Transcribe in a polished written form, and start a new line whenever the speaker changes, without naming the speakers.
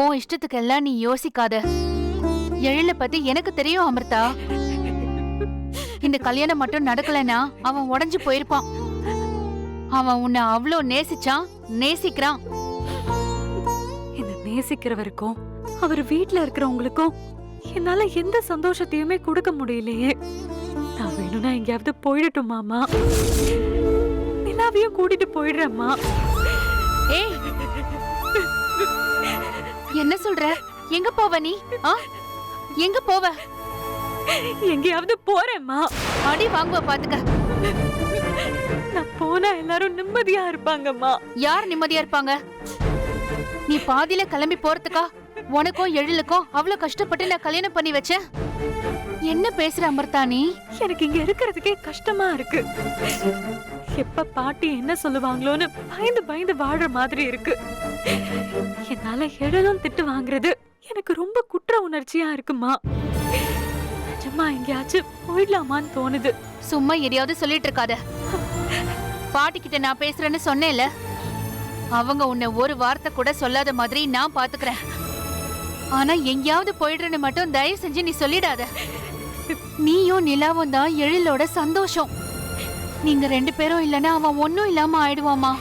உன் இஷ்டத்துக்கெல்லாம் நீ யோசிக்காத. எழில பத்தி எனக்கு தெரியும் அமிர்தா. இந்த கல்யாணம் மட்டும் நடக்கலனா அவன் உடைஞ்சு போயிருப்பான். அவன் உன்னை அவ்ளோ நேசிச்சான், நேசிக்கிறான்.
இந்த நேசிக்கிறவருக்கும் அவர் வீட்டுல இருக்கிறவங்களுக்கும் என்னால எந்த சந்தோஷத்தையுமே கொடுக்க முடியலையே. நான் வேணும்னா எங்கேயாவது போயிடட்டும் மாமா. நிலாவையும் கூட்டிட்டு போயிடுறேம்மா.
ஏய், என்ன சொல்ற? எங்க போவ நீ? எங்க போவ?
எங்கேயாவது போறேம்மா.
அடி வாங்குவ பாத்துக்க.
நான் போனா எல்லாரும் நிம்மதியா இருப்பாங்கம்மா.
யார் நிம்மதியா இருப்பாங்க? நீ பாதியில கிளம்பி போறதுக்கா உனக்கும் எழிலுக்கும் அவ்வளவு கஷ்டப்பட்டு நான் கல்யாணம் பண்ணி வச்சேன். என்ன பேசுற அமிர்தா நீ?
எனக்கு இங்க இருக்கிறதுக்கே கஷ்டமா இருக்கு. எப்ப பாட்டி என்ன சொல்லுவாங்களோன்னு பயந்து பயந்து வாழற மாதிரி இருக்கு. என்னால எழலும் திட்டு வாங்குறது எனக்கு ரொம்ப குற்ற உணர்ச்சியா இருக்குமா. நிஜமா எங்கேயாச்சும் போயிடலாமான்னு தோணுது.
சும்மா எதையாவது சொல்லிட்டு இருக்காத. பாட்டி கிட்ட நான் பேசுறேன்னு சொன்னேன்ல, அவங்க உன்னை ஒரு வார்த்தை கூட சொல்லாத மாதிரி நான் பாத்துக்கிறேன். ஆனா எங்கேயாவது போயிடுறேன்னு மட்டும் தயவு செஞ்சு நீ சொல்லிடாத. நீயும் நிலாவும் தான் எழிலோட சந்தோஷம். நீங்க 2 பேரும் இல்லைன்னா அவன் ஒன்னும் இல்லாம ஆயிடுவாமா.